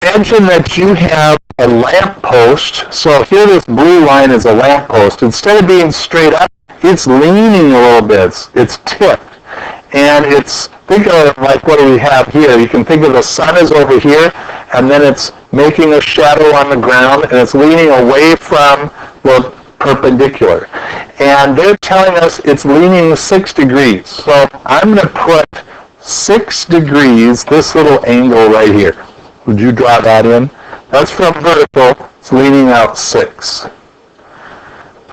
imagine that you have a lamp post. So here this blue line is a lamp post. Instead of being straight up, it's leaning a little bit. It's tipped. And think of it like what do we have here. You can think of the sun is over here, and then it's making a shadow on the ground, and it's leaning away from the perpendicular. And they're telling us it's leaning 6 degrees. So I'm going to put 6 degrees, this little angle right here. Would you draw that in? That's from vertical. It's leaning out 6.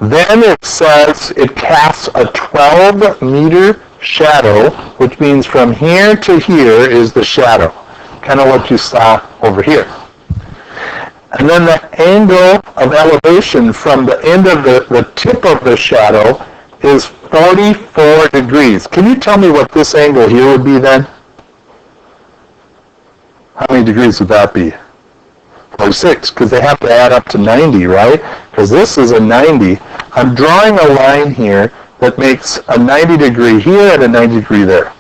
Then it says it casts a 12-meter shadow, which means from here to here is the shadow, kind of what you saw over here. And then the angle of elevation from the end of the tip of the shadow is 44 degrees. Can you tell me what this angle here would be then? How many degrees would that be? 46, because they have to add up to 90, right? Because this is a 90. I'm drawing a line here that makes a 90 degree here and a 90 degree there.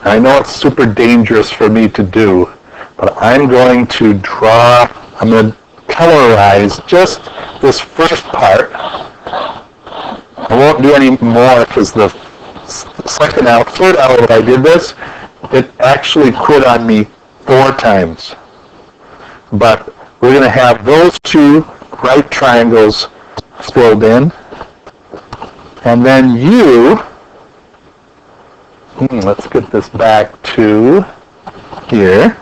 I know it's super dangerous for me to do, but I'm going to colorize just this first part. I won't do any more because the third hour that I did this, it actually quit on me 4 times. But we're going to have those 2 right triangles filled in. And then let's get this back to here.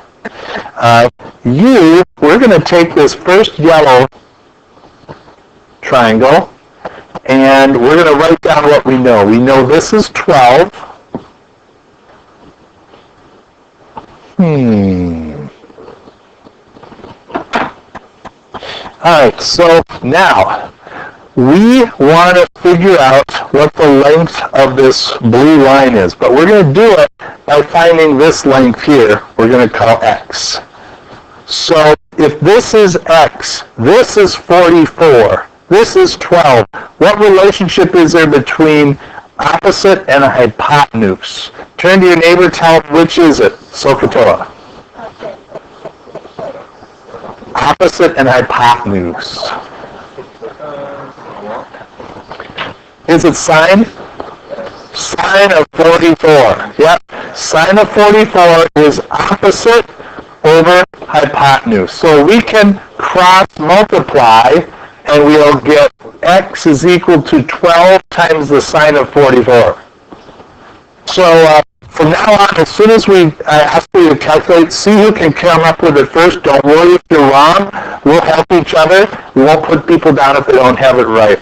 We're going to take this first yellow triangle, and we're going to write down what we know. We know this is 12. All right, so now we want to figure out what the length of this blue line is, but we're going to do it by finding this length here we're going to call x. So if this is x, this is 44, this is 12, what relationship is there between opposite and a hypotenuse? Turn to your neighbor, tell them which is it. Sokotoa. Opposite and hypotenuse. Is it sine? Sine of 44. Yep. Sine of 44 is opposite over hypotenuse. So we can cross multiply and we'll get x is equal to 12 times the sine of 44. So from now on, as soon as we ask you to calculate, see who can come up with it first. Don't worry if you're wrong. We'll help each other. We won't put people down if they don't have it right.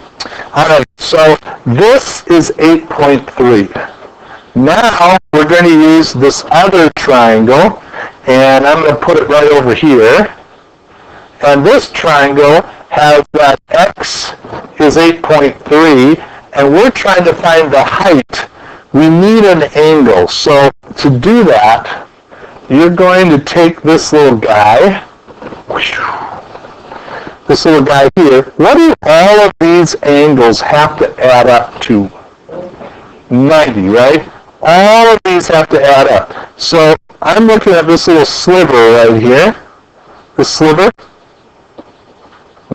All right, so this is 8.3. Now we're going to use this other triangle, and I'm going to put it right over here. And this triangle has that x is 8.3, and we're trying to find the height. We need an angle. So to do that, you're going to take this little guy, here. What do all of these angles have to add up to? 90, right? All of these have to add up. So I'm looking at this little sliver right here. The sliver.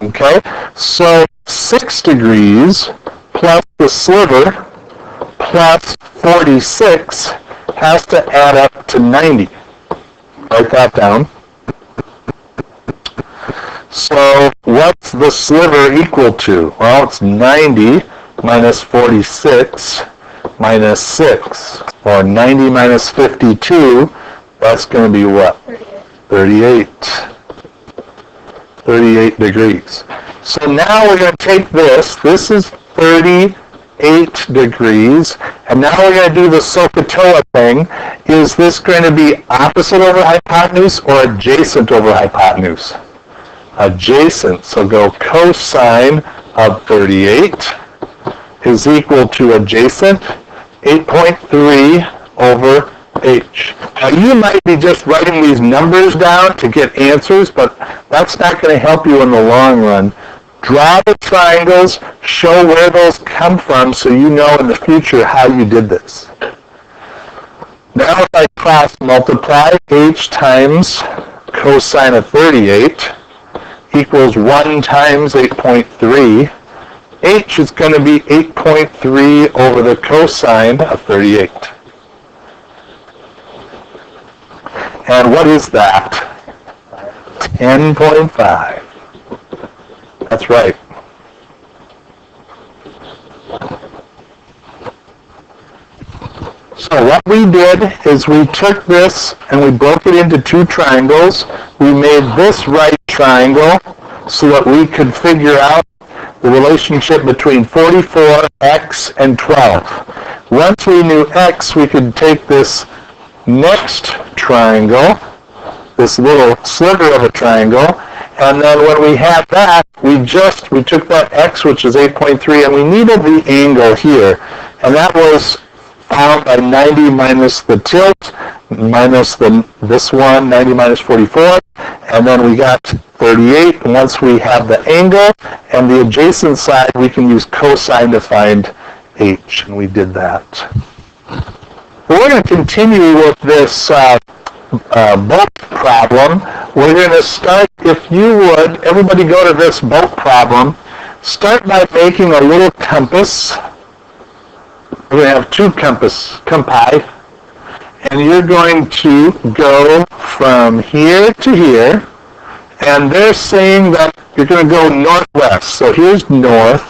Okay? So 6 degrees plus the sliver plus 46 has to add up to 90. Write that down. So what's the sliver equal to? Well, it's 90 minus 46 minus 6. Or 90 minus 52, that's going to be what? 38. 38 degrees. So now we're going to take this. This is 38 degrees. And now we're going to do the SOHCAHTOA thing. Is this going to be opposite over hypotenuse or adjacent over hypotenuse? Adjacent. So go cosine of 38 is equal to adjacent 8.3 over h. Now you might be just writing these numbers down to get answers, but that's not going to help you in the long run. Draw the triangles, show where those come from so you know in the future how you did this. Now if I cross multiply h times cosine of 38 equals 1 times 8.3. H is going to be 8.3 over the cosine of 38. And what is that? 10.5. That's right. So what we did is we took this and we broke it into two triangles. We made this right triangle so that we could figure out the relationship between 44, x, and 12. Once we knew x, we could take this next triangle, this little sliver of a triangle, and then when we had that, we took that x, which is 8.3, and we needed the angle here, and that was found by 90 minus the tilt, minus this one, 90 minus 44, and then we got 38. And once we have the angle and the adjacent side, we can use cosine to find h, and we did that. We're going to continue with this bulk problem. We're going to start, if you would, everybody go to this bulk problem, start by making a little compass. We're going to have two compi, and you're going to go from here to here, and they're saying that you're going to go northwest. So here's north,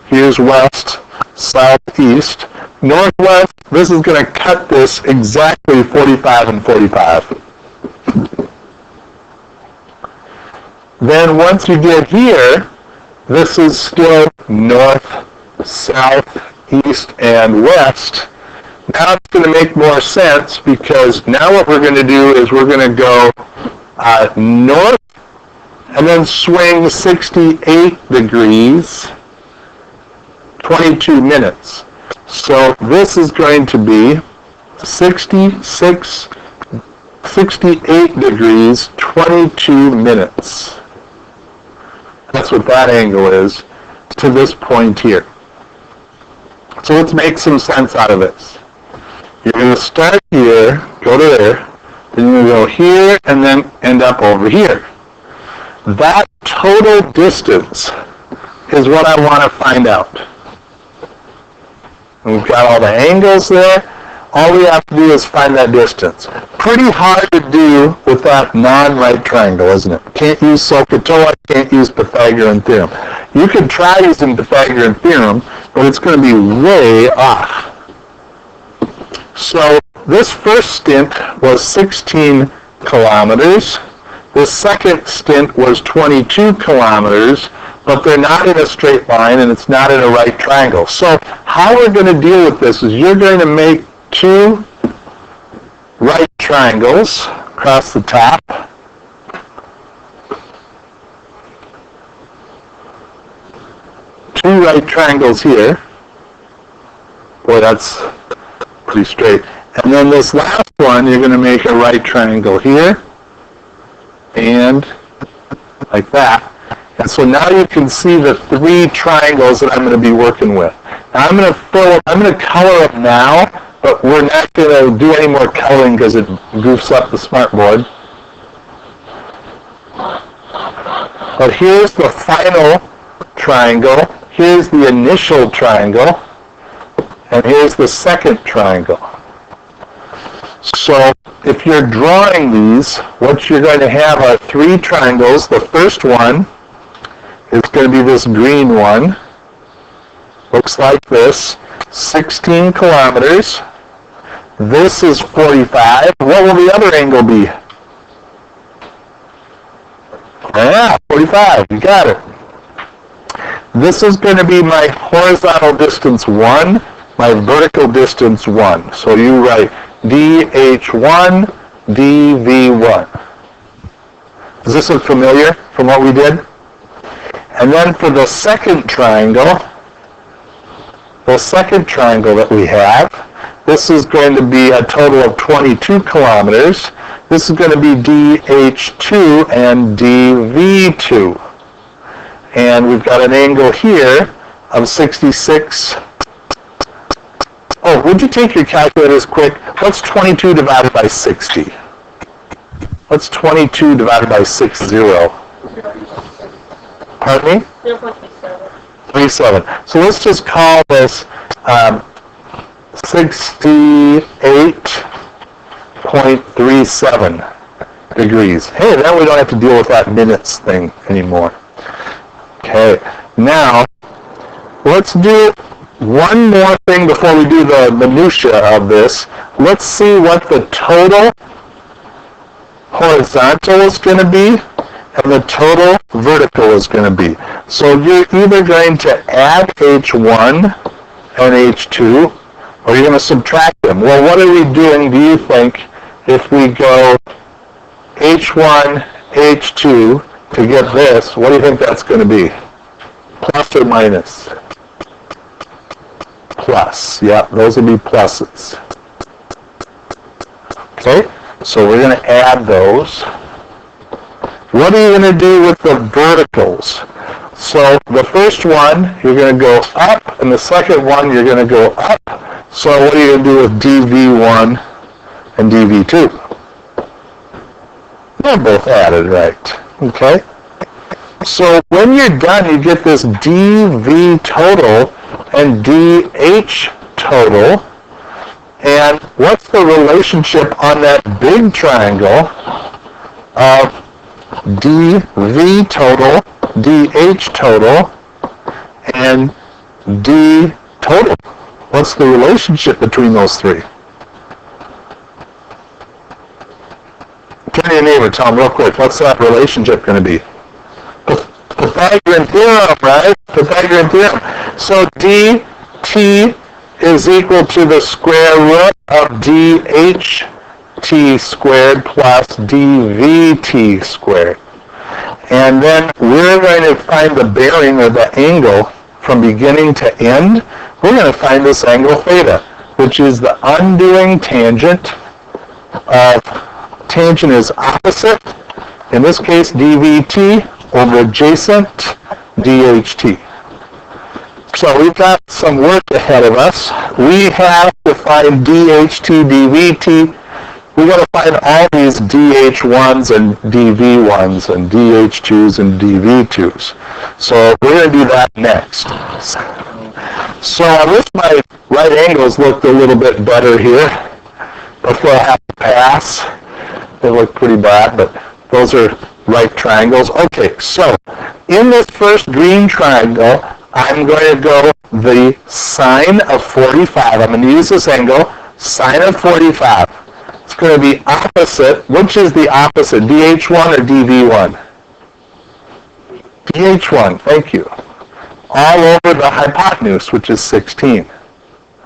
here's west, southeast, northwest. This is going to cut this exactly 45 and 45. Then once you get here, this is still north, south, east, and west. Now it's going to make more sense because now what we're going to do is we're going to go north and then swing 68 degrees, 22 minutes. So this is going to be 68 degrees, 22 minutes. That's what that angle is to this point here. So let's make some sense out of this. You're going to start here, go to there, then you're going to go here, and then end up over here. That total distance is what I want to find out. And we've got all the angles there. All we have to do is find that distance. Pretty hard to do with that non-right triangle, isn't it? Can't use SOHCAHTOA, can't use Pythagorean theorem. You could try using Pythagorean theorem, but it's going to be way off. So this first stint was 16 kilometers. The second stint was 22 kilometers, but they're not in a straight line and it's not in a right triangle. So how we're going to deal with this is you're going to make two right triangles across the top. Two right triangles here. Boy, that's pretty straight. And then this last one, you're going to make a right triangle here. And like that. And so now you can see the three triangles that I'm going to be working with. Now I'm going to color them now, but we're not going to do any more coloring because it goofs up the smartboard. But here's the final triangle. Here's the initial triangle. And here's the second triangle. So if you're drawing these, what you're going to have are three triangles. The first one is going to be this green one. Looks like this. 16 kilometers. This is 45. What will the other angle be? Yeah, 45. You got it. This is going to be my horizontal distance 1, my vertical distance 1. So you write dH1, dV1. Does this look familiar from what we did? And then for the second triangle that we have, this is going to be a total of 22 kilometers. This is going to be dH2 and dV2. And we've got an angle here of 66. Oh, would you take your calculators quick? What's 22 divided by 60? What's 22 divided by 60? Pardon me? 37. So let's just call this 68.37 degrees. Hey, then we don't have to deal with that minutes thing anymore. Okay, now let's do one more thing before we do the minutia of this. Let's see what the total horizontal is going to be and the total vertical is going to be. So you're either going to add H1 and H2, or you're going to subtract them. Well, what are we doing, do you think, if we go H1, H2 to get this? What do you think that's going to be? Plus or minus? Plus. Yeah, those will be pluses. Okay, so we're going to add those. What are you going to do with the verticals? So the first one, you're going to go up, and the second one, you're going to go up. So what are you going to do with dV1 and dV2? They're both added, right? Okay. So when you're done, you get this dV total and dH total. And what's the relationship on that big triangle of dV total, dH total, and d total? What's the relationship between those three? Turn to your neighbor, tell him real quick, what's that relationship going to be? Pythagorean theorem, right? Pythagorean theorem. So dt is equal to the square root of dht squared plus dvt squared. And then we're going to find the bearing or the angle from beginning to end. We're going to find this angle theta, which is the undoing tangent of, tangent is opposite, in this case dvt, over adjacent dht. So we've got some work ahead of us. We have to find dht, dvt. We've got to find all these dh1s and dv1s and dh2s and dv2s. So we're going to do that next. So I wish my right angles looked a little bit better here before I have to pass. They look pretty bad, but those are right triangles. Okay, so in this first green triangle, I'm going to go the sine of 45. I'm going to use this angle, sine of 45. It's going to be opposite. Which is the opposite, dh1 or dv1? dh1, thank you. All over the hypotenuse, which is 16.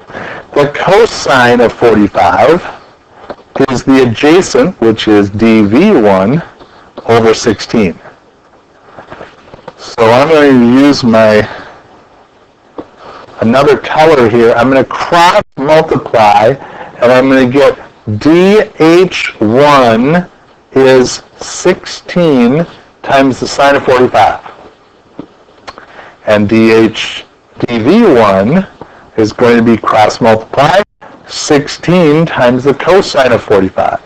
The cosine of 45 is the adjacent, which is dv1 over 16. So I'm going to use another color here. I'm going to cross multiply, and I'm going to get dh1 is 16 times the sine of 45. And dv1 is going to be cross multiplied 16 times the cosine of 45.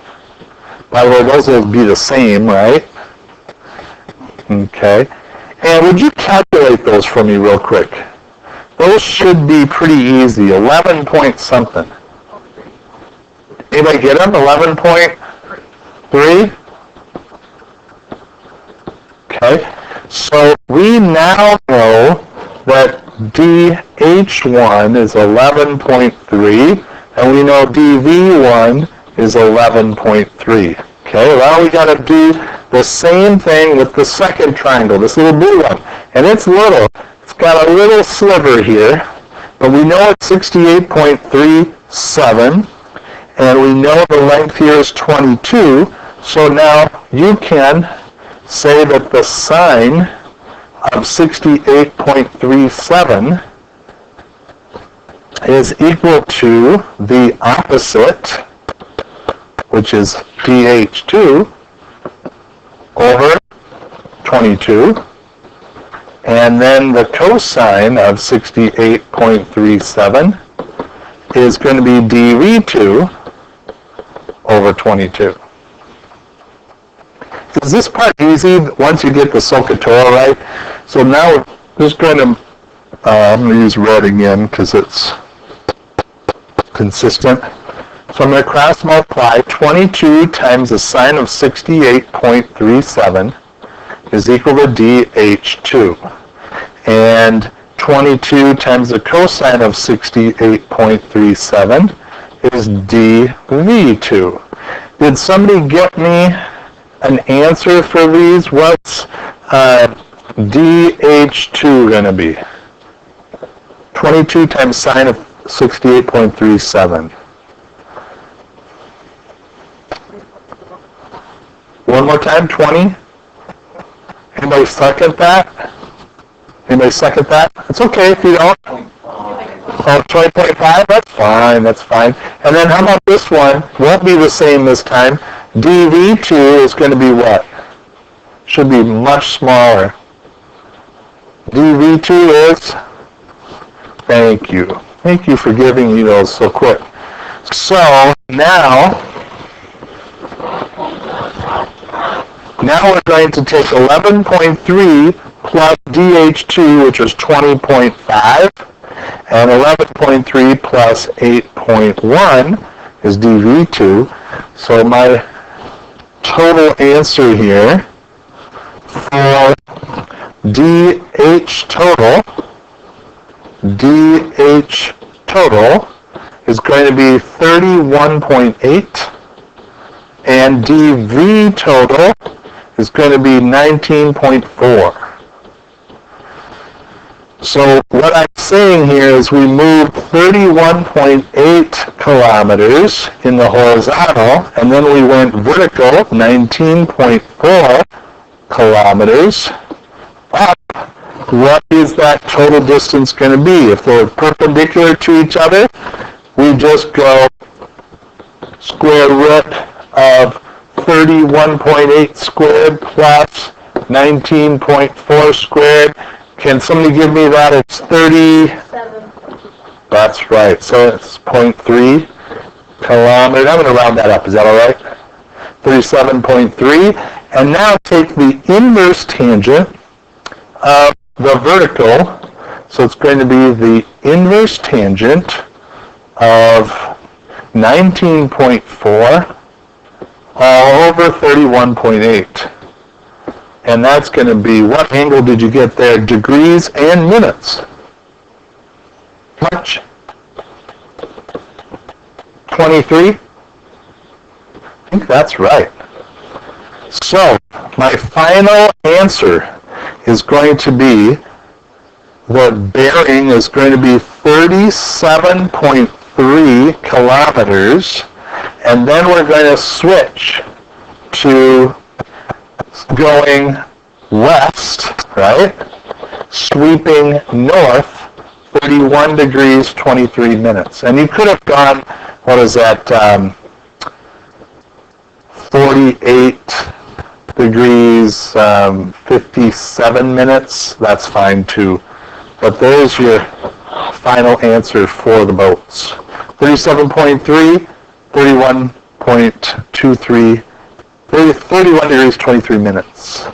By the way, those will be the same, right? Okay. And would you calculate those for me real quick? Those should be pretty easy. 11 point something. Anybody get them? 11.3? Okay. So we now know that dh1 is 11.3, and we know dv1 is 11.3. Okay, well, we got to do the same thing with the second triangle, this little blue one. And it's little. It's got a little sliver here, but we know it's 68.37, and we know the length here is 22. So now you can say that the sine of 68.37 is equal to the opposite, which is dh2 over 22, and then the cosine of 68.37 is going to be dv2 over 22. Is this part easy once you get the SOHCAHTOA right? So now we're just going to, I'm going to use red again because it's consistent. So I'm going to cross multiply 22 times the sine of 68.37 is equal to dH2. And 22 times the cosine of 68.37 is dV2. Did somebody get me an answer for these? What's dH2 going to be? 22 times sine of 68.37. One more time, 20. Anybody second that? Anybody second that? It's okay if you don't. Oh, 20.5? That's fine, that's fine. And then how about this one? Won't be the same this time. dV2 is going to be what? Should be much smaller. dV2 is? Thank you. Thank you for giving me those so quick. So now we're going to take 11.3 plus dH2, which is 20.5, and 11.3 plus 8.1 is dV2. So my total answer here for dH total is going to be 31.8, and dV total is going to be 19.4. So what I'm saying here is we moved 31.8 kilometers in the horizontal, and then we went vertical 19.4 kilometers up. What is that total distance going to be? If they're perpendicular to each other, we just go square root of 31.8 squared plus 19.4 squared. Can somebody give me that? It's 37. That's right. So it's 0.3 kilometers. I'm going to round that up. Is that all right? 37.3. And now take the inverse tangent of the vertical. So it's going to be the inverse tangent of 19.4 all over 31.8. And that's going to be, what angle did you get there? Degrees and minutes. Much? 23? I think that's right. So, my final answer is going to be, the bearing is going to be 37.3 kilometers, and then we're going to switch to going west, right? Sweeping north, 31 degrees, 23 minutes. And you could have gone, what is that, 48 degrees, 57 minutes. That's fine too. But there's your final answer for the boats. 37.3, 31.23, 31 degrees, 23 minutes.